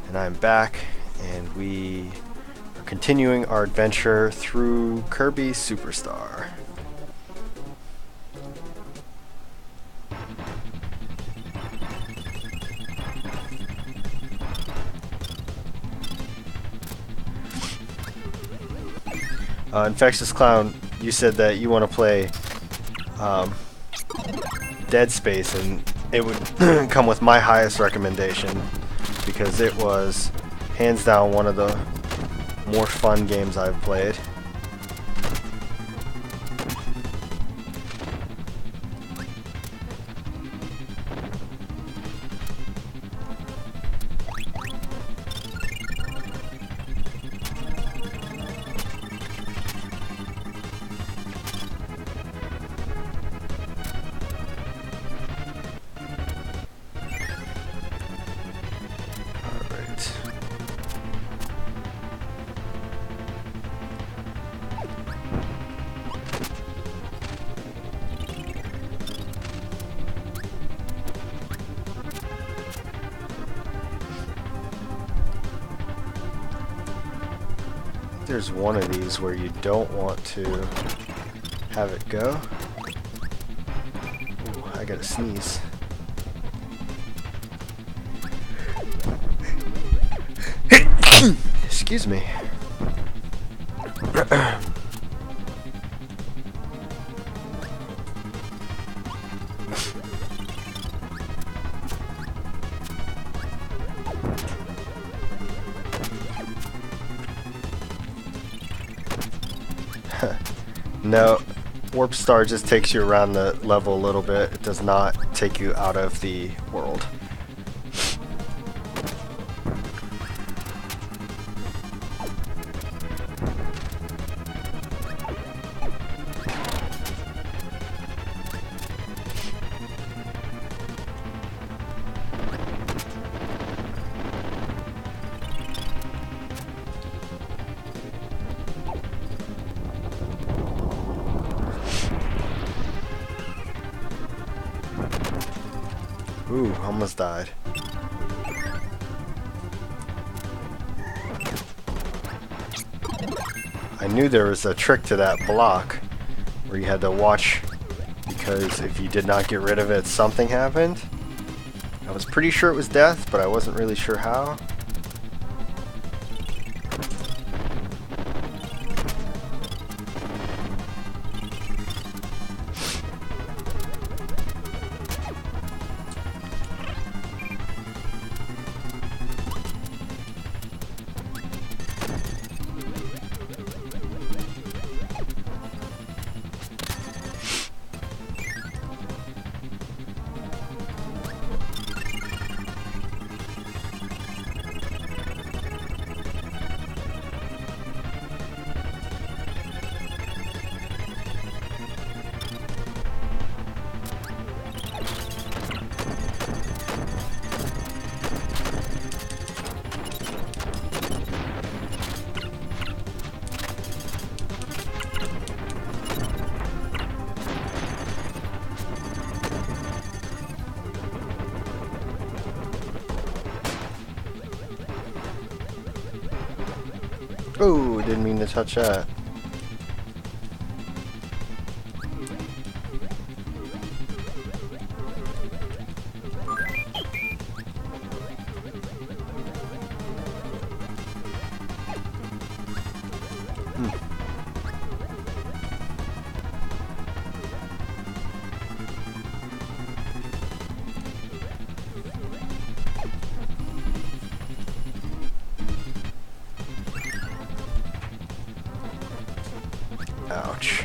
And I'm back, and we are continuing our adventure through Kirby Super Star. Infectious Clown, you said that you want to play Dead Space, and it would come with my highest recommendation because it was hands down one of the more fun games I've played. There's one of these where you don't want to have it go. Ooh, I gotta sneeze. Excuse me. No, Warp Star just takes you around the level a little bit. It does not take you out of the world. Ooh, almost died. I knew there was a trick to that block where you had to watch, because if you did not get rid of it, something happened. I was pretty sure it was death, but I wasn't really sure how. Oh, didn't mean to touch that. Ouch.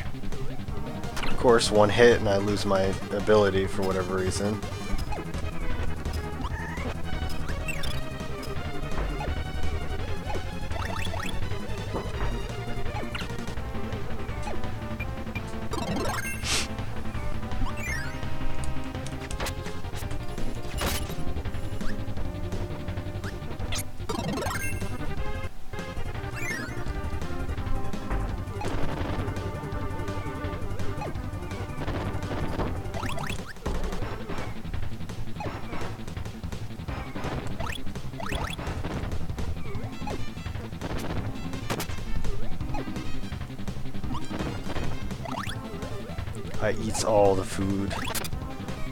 Of course, one hit and I lose my ability for whatever reason. eats all the food.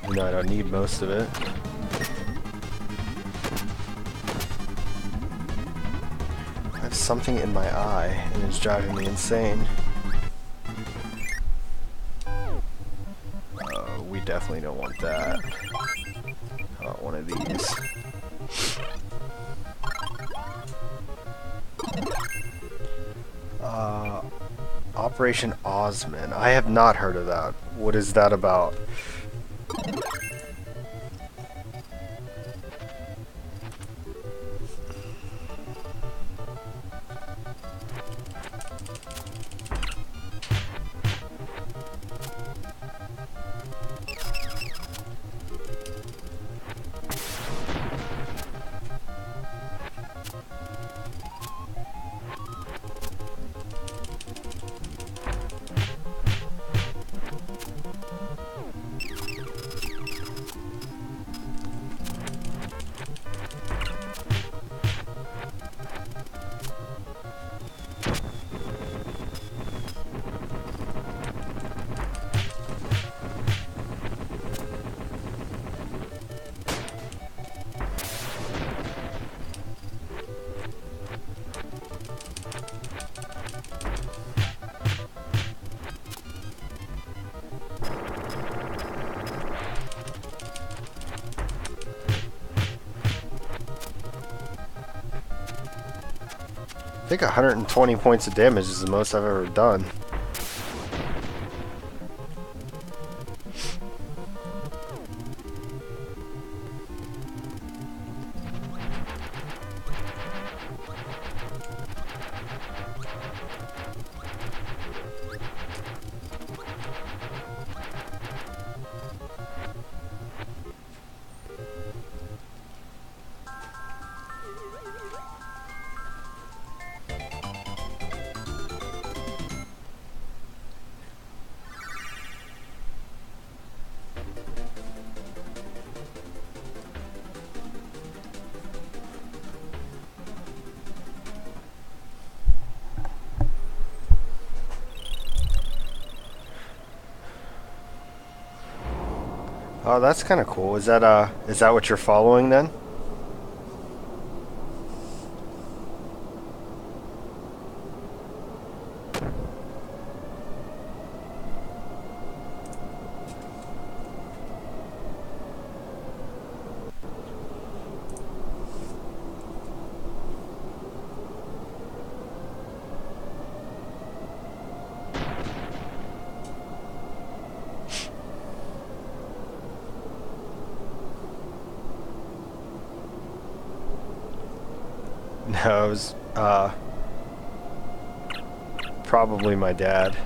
You know, I don't need most of it. I have something in my eye, and it's driving me insane. We definitely don't want that. I want one of these. Operation Osman. I have not heard of that. What is that about? I think 120 points of damage is the most I've ever done. Oh, that's kind of cool. Is that what you're following then? No, it was probably my dad.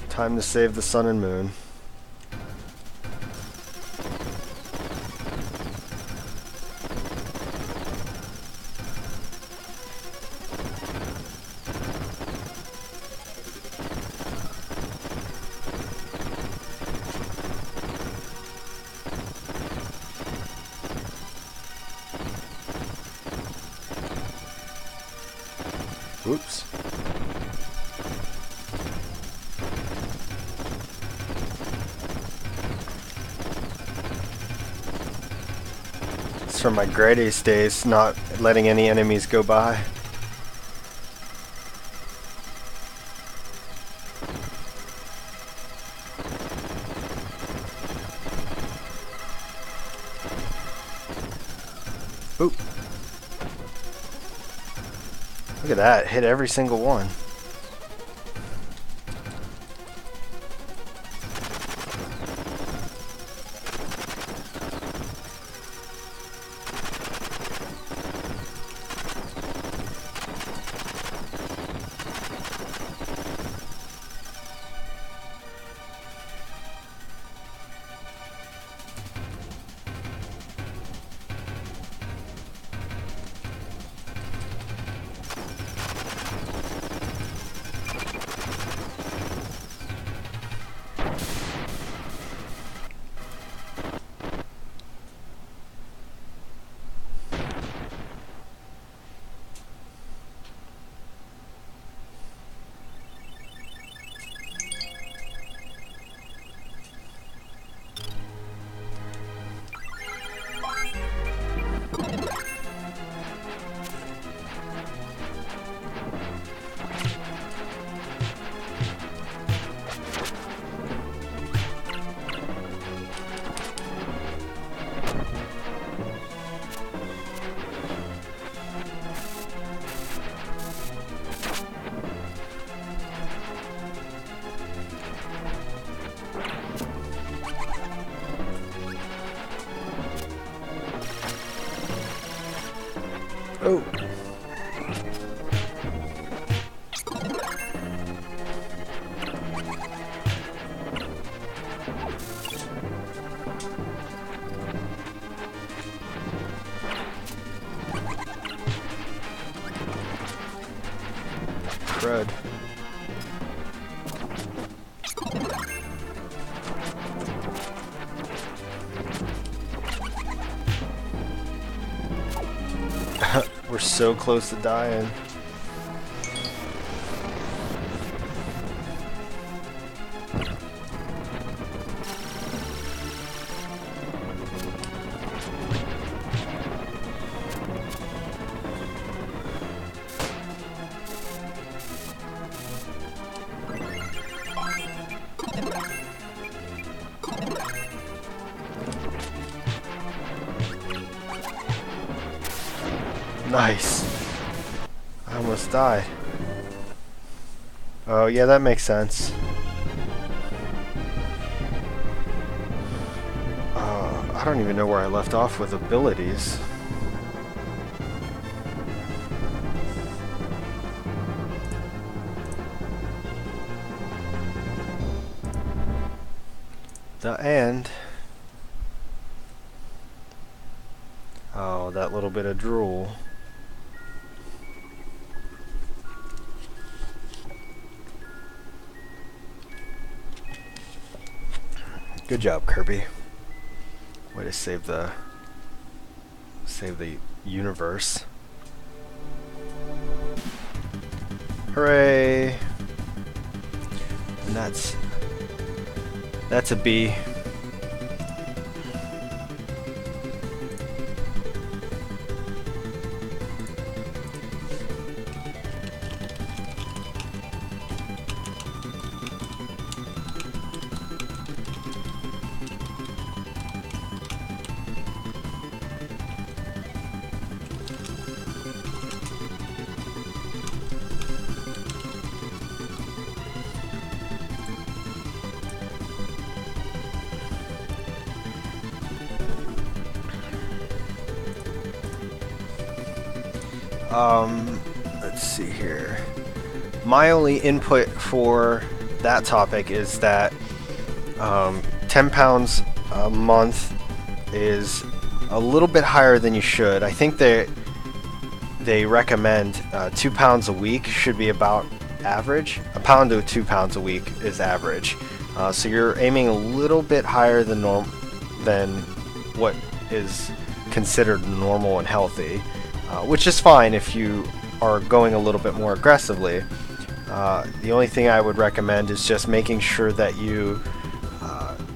Time to save the sun and moon. Oops. It's from my grade ace days, not letting any enemies go by. Oop. Look at that, hit every single one. crud. We're so close to dying. Nice. I almost died. Oh yeah, that makes sense. I don't even know where I left off with abilities. The end. Oh, that little bit of drool. Good job, Kirby. Way to save the universe. Hooray! And that's a B. Let's see here. My only input for that topic is that 10 pounds a month is a little bit higher than you should. I think they recommend 2 pounds a week should be about average. A pound to 2 pounds a week is average. So you're aiming a little bit higher than what is considered normal and healthy, which is fine if you are going a little bit more aggressively. The only thing I would recommend is just making sure that you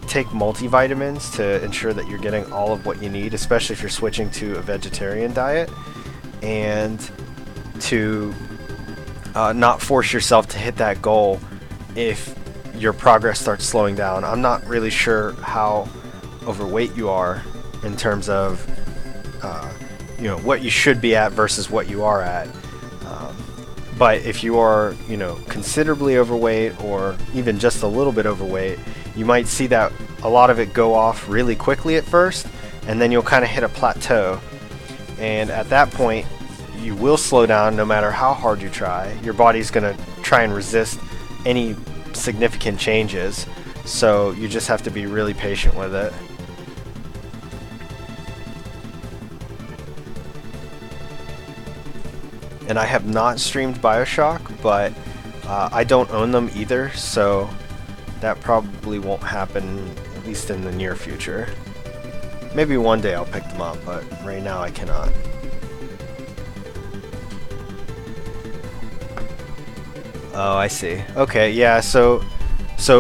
take multivitamins to ensure that you're getting all of what you need, especially if you're switching to a vegetarian diet, and to not force yourself to hit that goal if your progress starts slowing down. I'm not really sure how overweight you are in terms of what you should be at versus what you are at. But if you are, considerably overweight or even just a little bit overweight, you might see that a lot of it go off really quickly at first, and then you'll kind of hit a plateau. And at that point, you will slow down no matter how hard you try. Your body's going to try and resist any significant changes, so you just have to be really patient with it. And I have not streamed BioShock, but I don't own them either, so that probably won't happen, at least in the near future. Maybe one day I'll pick them up, but right now I cannot. Oh, I see. Okay, yeah, so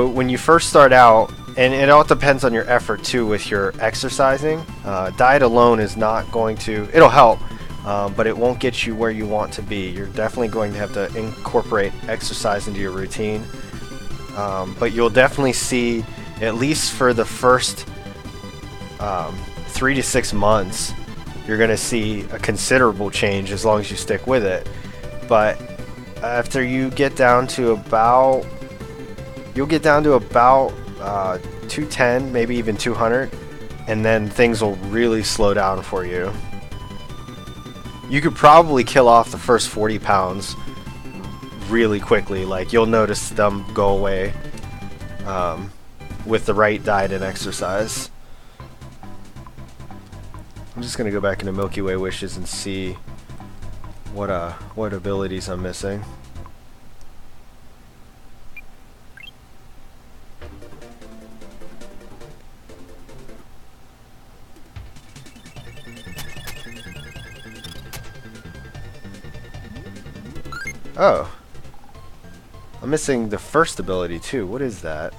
when you first start out, and it all depends on your effort too with your exercising. Diet alone is not going to, it'll help, but it won't get you where you want to be. You're definitely going to have to incorporate exercise into your routine. But you'll definitely see, at least for the first 3 to 6 months, you're going to see a considerable change as long as you stick with it. But after you get down to about, you'll get down to about 210, maybe even 200, and then things will really slow down for you. You could probably kill off the first 40 pounds really quickly. Like, you'll notice them go away with the right diet and exercise. I'm just gonna go back into Milky Way Wishes and see what abilities I'm missing. Oh. I'm missing the first ability too. What is that?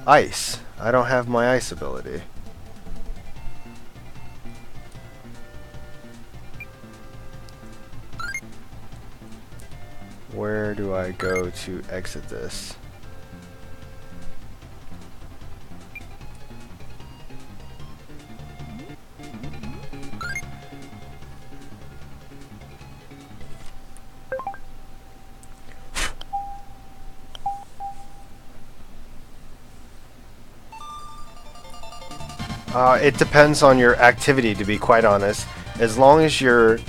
Ice. I don't have my ice ability. Where do I go to exit this? It depends on your activity, to be quite honest. As long as you're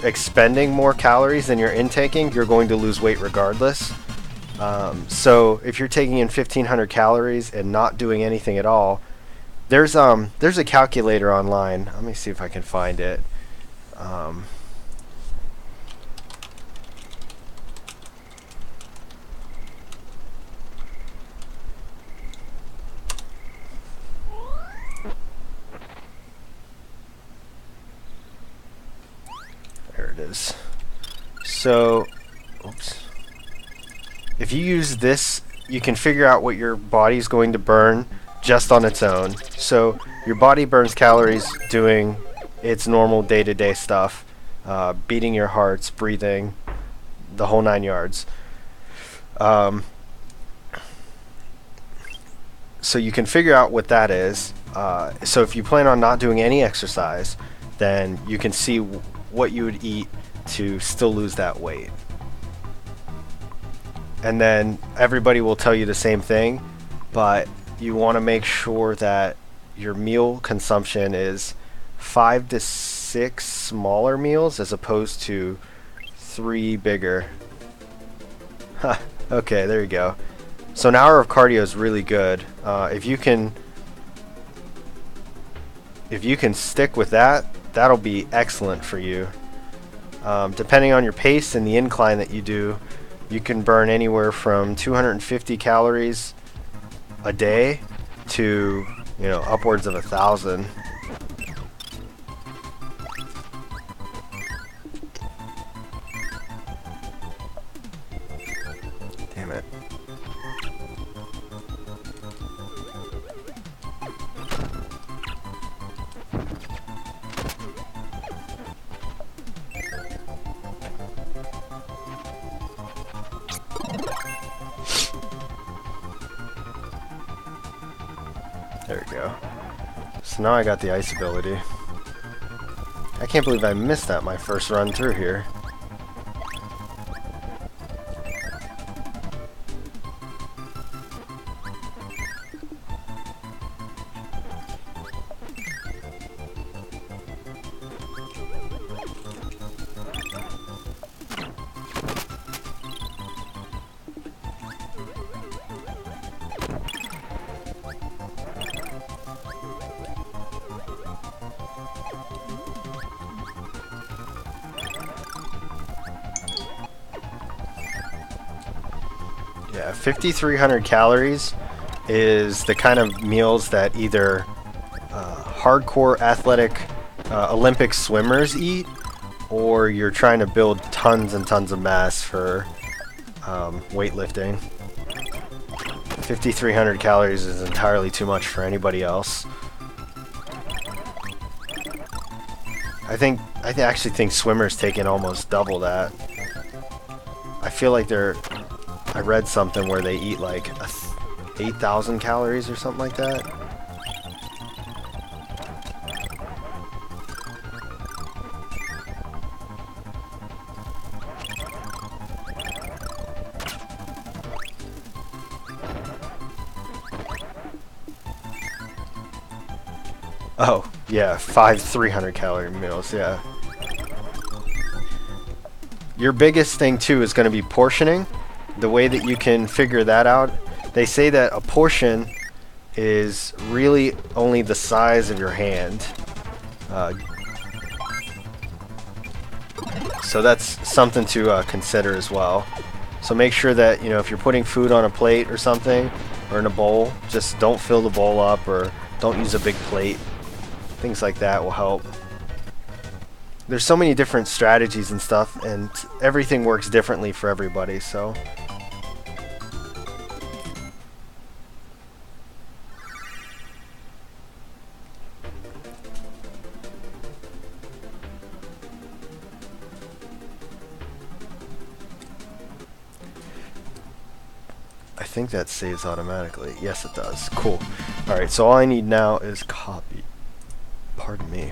expending more calories than you're intaking, you're going to lose weight regardless. So if you're taking in 1,500 calories and not doing anything at all, there's a calculator online. Let me see if I can find it. There it is. So, oops. If you use this, you can figure out what your body's going to burn just on its own. So your body burns calories doing its normal day-to-day stuff, beating your hearts, breathing, the whole 9 yards. So you can figure out what that is. So if you plan on not doing any exercise, then you can see what you would eat to still lose that weight. And then everybody will tell you the same thing, but you want to make sure that your meal consumption is 5 to 6 smaller meals as opposed to 3 bigger. Huh, okay, there you go. So an hour of cardio is really good. If you can stick with that, that'll be excellent for you. Depending on your pace and the incline that you do, you can burn anywhere from 250 calories a day to, upwards of 1,000. Damn it. There we go. So now I got the ice ability. I can't believe I missed that my first run through here. Yeah, 5,300 calories is the kind of meals that either hardcore athletic Olympic swimmers eat, or you're trying to build tons and tons of mass for weightlifting. 5,300 calories is entirely too much for anybody else. I actually think swimmers take in almost double that. I feel like I read something where they eat like 8,000 calories or something like that. Oh, yeah, 5 300 calorie meals, yeah. Your biggest thing too is going to be portioning. The way that you can figure that out, they say that a portion is really only the size of your hand. So that's something to consider as well. So make sure that, if you're putting food on a plate or something, or in a bowl, just don't fill the bowl up or don't use a big plate. Things like that will help. There's so many different strategies and stuff, and everything works differently for everybody, so... I think that saves automatically. Yes, it does. Cool. Alright, so all I need now is copy. Pardon me.